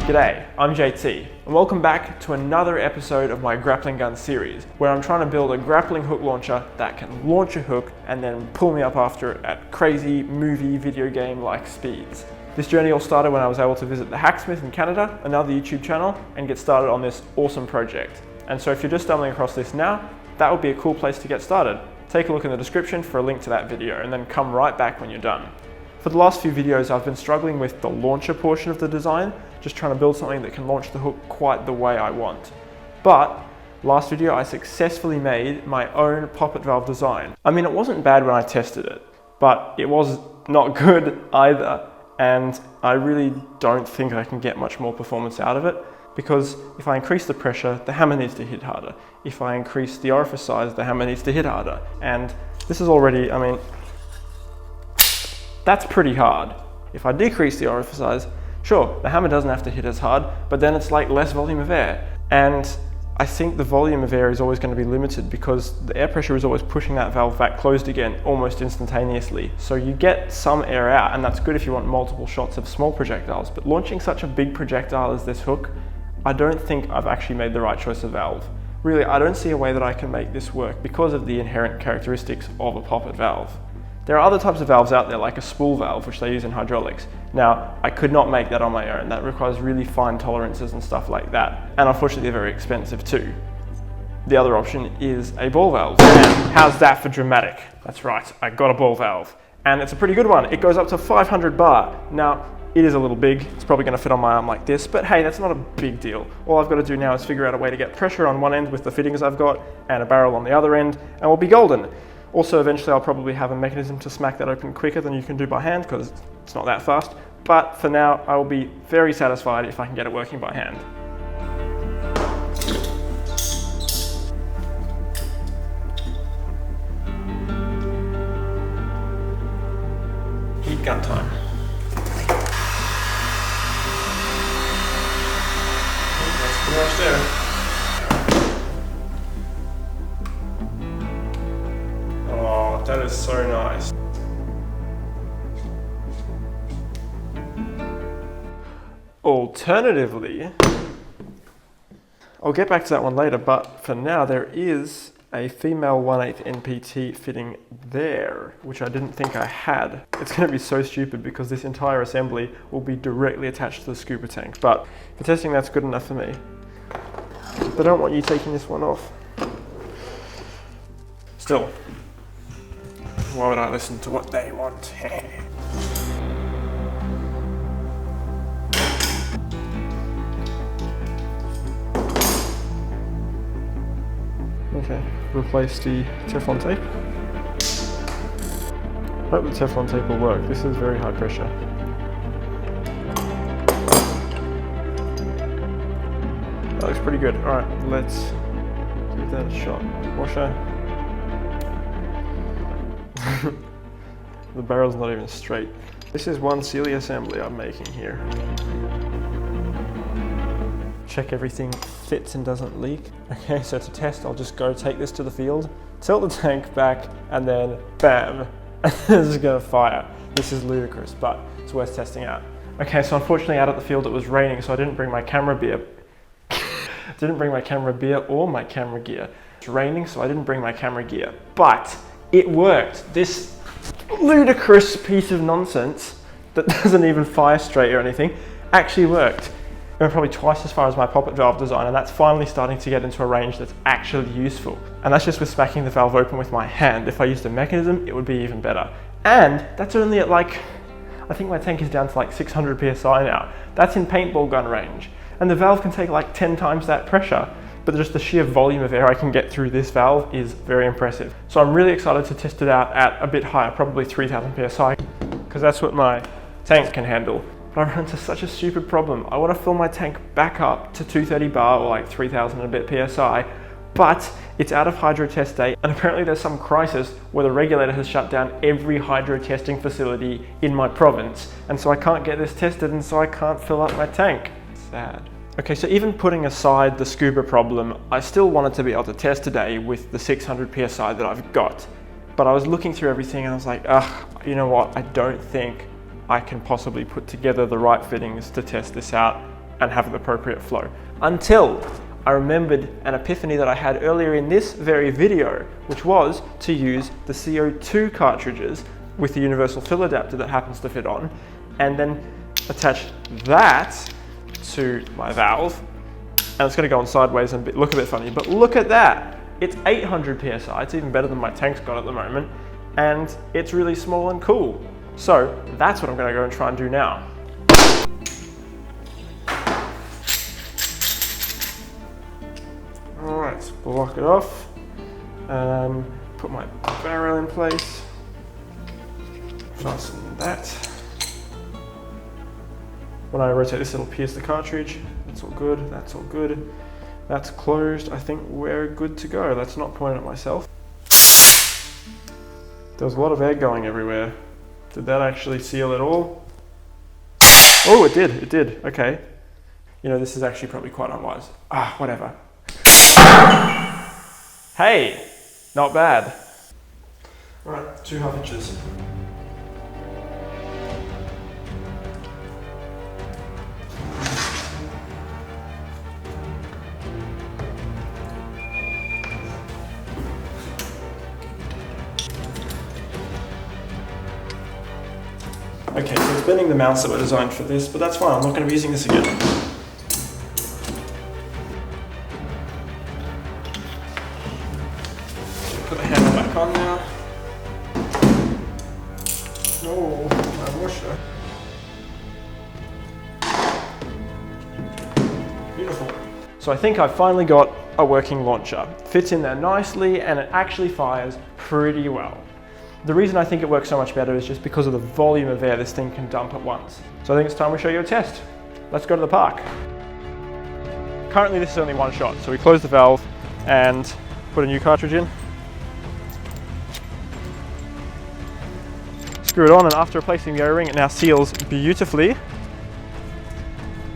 G'day, I'm JT, and welcome back to another episode of my grappling gun series, where I'm trying to build a grappling hook launcher that can launch a hook and then pull me up after it at crazy movie video game-like speeds. This journey all started when I was able to visit the Hacksmith in Canada, another YouTube channel, and get started on this awesome project. And so if you're just stumbling across this now, that would be a cool place to get started. Take a look in the description for a link to that video, and then come right back when you're done. For the last few videos, I've been struggling with the launcher portion of the design, just trying to build something that can launch the hook quite the way I want. But last video, I successfully made my own poppet valve design. I mean, it wasn't bad when I tested it, but it was not good either. And I really don't think I can get much more performance out of it, because if I increase the pressure, the hammer needs to hit harder. If I increase the orifice size, the hammer needs to hit harder. And this is already, I mean, that's pretty hard. If I decrease the orifice size, sure, the hammer doesn't have to hit as hard, but then it's like less volume of air. And I think the volume of air is always going to be limited because the air pressure is always pushing that valve back closed again almost instantaneously. So you get some air out, and that's good if you want multiple shots of small projectiles. But launching such a big projectile as this hook, I don't think I've actually made the right choice of valve. Really, I don't see a way that I can make this work because of the inherent characteristics of a poppet valve. There are other types of valves out there, like a spool valve, which they use in hydraulics. Now, I could not make that on my own. That requires really fine tolerances and stuff like that. And unfortunately, they're very expensive too. The other option is a ball valve. And how's that for dramatic? That's right, I got a ball valve. And it's a pretty good one. It goes up to 500 bar. Now, it is a little big. It's probably gonna fit on my arm like this, but hey, that's not a big deal. All I've got to do now is figure out a way to get pressure on one end with the fittings I've got and a barrel on the other end, and we'll be golden. Also, eventually I'll probably have a mechanism to smack that open quicker than you can do by hand because it's not that fast. But for now, I will be very satisfied if I can get it working by hand. Heat gun time. That's pretty much there. That is so nice. Alternatively, I'll get back to that one later, but for now there is a female 1/8 NPT fitting there, which I didn't think I had. It's going to be so stupid because this entire assembly will be directly attached to the scuba tank, but for testing that's good enough for me. But I don't want you taking this one off. Still, why would I listen to what they want? Okay, replace the Teflon tape. Hope the Teflon tape will work. This is very high pressure. That looks pretty good. Alright, let's give that a shot. Washer. The barrel's not even straight. This is one Sealy assembly I'm making here. Check everything fits and doesn't leak. Okay, so to test, I'll just go take this to the field, tilt the tank back, and then bam, this is gonna fire. This is ludicrous, but it's worth testing out. Okay, so unfortunately out at the field it was raining, so I didn't bring my camera gear. Or my camera gear. It's raining, so I didn't bring my camera gear, but it worked. This ludicrous piece of nonsense that doesn't even fire straight or anything actually worked. It went probably twice as far as my poppet valve design, and that's finally starting to get into a range that's actually useful. And that's just with smacking the valve open with my hand. If I used a mechanism, it would be even better. And that's only at like, I think my tank is down to like 600 PSI now. That's in paintball gun range. And the valve can take like 10 times that pressure. But just the sheer volume of air I can get through this valve is very impressive. So I'm really excited to test it out at a bit higher, probably 3000 PSI, because that's what my tank can handle. But I run into such a stupid problem. I want to fill my tank back up to 230 bar or like 3000 and a bit PSI, but it's out of hydro test date, and apparently there's some crisis where the regulator has shut down every hydro testing facility in my province, and so I can't get this tested, and so I can't fill up my tank. Sad. Okay, so even putting aside the scuba problem, I still wanted to be able to test today with the 600 PSI that I've got. But I was looking through everything and I was like, ugh, you know what? I don't think I can possibly put together the right fittings to test this out and have the appropriate flow. Until I remembered an epiphany that I had earlier in this very video, which was to use the CO2 cartridges with the universal fill adapter that happens to fit on, and then attach that to my valve. And it's going to go on sideways and look a bit funny, but look at that. It's 800 PSI, it's even better than my tank's got at the moment, and it's really small and cool. So that's what I'm going to go and try and do now. Alright, block it off, put my barrel in place, fasten that. When I rotate this, it'll pierce the cartridge. That's all good, that's all good. That's closed. I think we're good to go. Let's not point at myself. There was a lot of air going everywhere. Did that actually seal it all? Oh, it did, okay. You know, this is actually probably quite unwise. Whatever. Hey, not bad. All right, 2.5 inches. Okay, so it's bending the mounts that were designed for this, but that's fine, I'm not going to be using this again. Put the handle back on now. Oh, my washer. Beautiful. So I think I've finally got a working launcher. Fits in there nicely and it actually fires pretty well. The reason I think it works so much better is just because of the volume of air this thing can dump at once. So I think it's time we show you a test. Let's go to the park. Currently this is only one shot, so we close the valve and put a new cartridge in. Screw it on, and after replacing the O-ring, it now seals beautifully.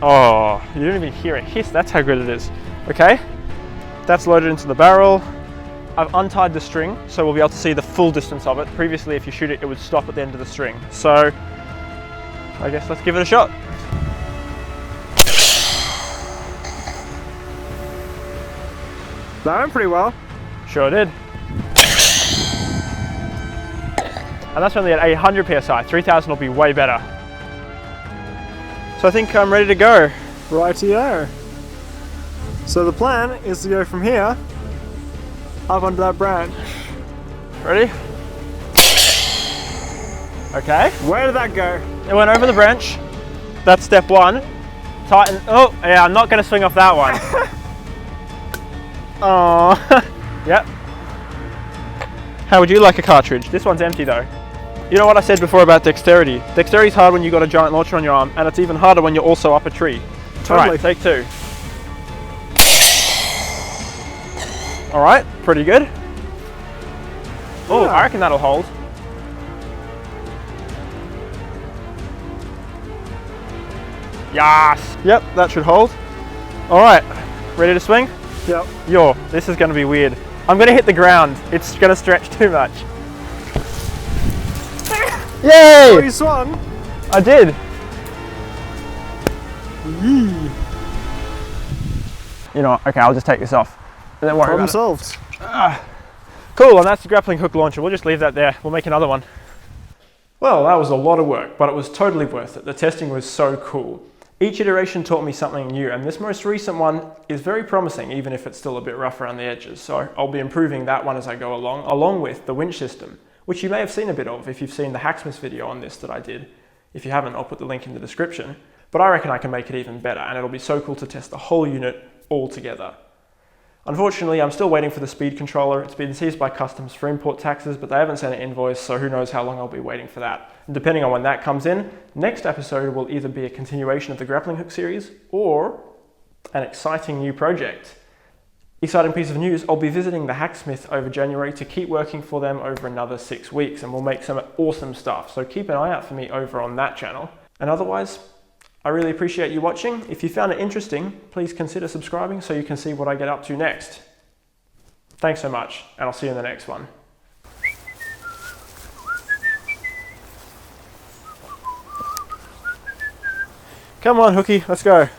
Oh, you don't even hear a hiss, that's how good it is. Okay, that's loaded into the barrel. I've untied the string, so we'll be able to see the full distance of it. Previously, if you shoot it, it would stop at the end of the string. So, I guess let's give it a shot. That went pretty well. Sure did. And that's only at 800 PSI. 3000 will be way better. So I think I'm ready to go. Rightio. So the plan is to go from here up onto that branch. Ready? Okay. Where did that go? It went over the branch. That's step one. Tighten. Oh, yeah, I'm not going to swing off that one. Oh, yep. How would you like a cartridge? This one's empty though. You know what I said before about dexterity? Dexterity's hard when you've got a giant launcher on your arm, and it's even harder when you're also up a tree. Totally. All right, take two. All right, pretty good. Oh, yeah. I reckon that'll hold. Yes. Yep, that should hold. All right, ready to swing? Yep. This is going to be weird. I'm going to hit the ground. It's going to stretch too much. Yay! Oh, you swung? I did. Yee. You know what? Okay, I'll just take this off. And then worry about it. Problem solved. Cool, and that's the grappling hook launcher. We'll just leave that there. We'll make another one. Well, that was a lot of work, but it was totally worth it. The testing was so cool. Each iteration taught me something new, and this most recent one is very promising, even if it's still a bit rough around the edges. So I'll be improving that one as I go along with the winch system, which you may have seen a bit of if you've seen the Hacksmith video on this that I did. If you haven't, I'll put the link in the description. But I reckon I can make it even better, and it'll be so cool to test the whole unit all together. Unfortunately, I'm still waiting for the speed controller. It's been seized by customs for import taxes, but they haven't sent an invoice, so who knows how long I'll be waiting for that. And depending on when that comes in, next episode will either be a continuation of the grappling hook series or an exciting new project. Exciting piece of news, I'll be visiting the Hacksmith over January to keep working for them over another 6 weeks, and we'll make some awesome stuff. So keep an eye out for me over on that channel. And otherwise, I really appreciate you watching. If you found it interesting, please consider subscribing so you can see what I get up to next. Thanks so much, and I'll see you in the next one. Come on, Hookie, let's go.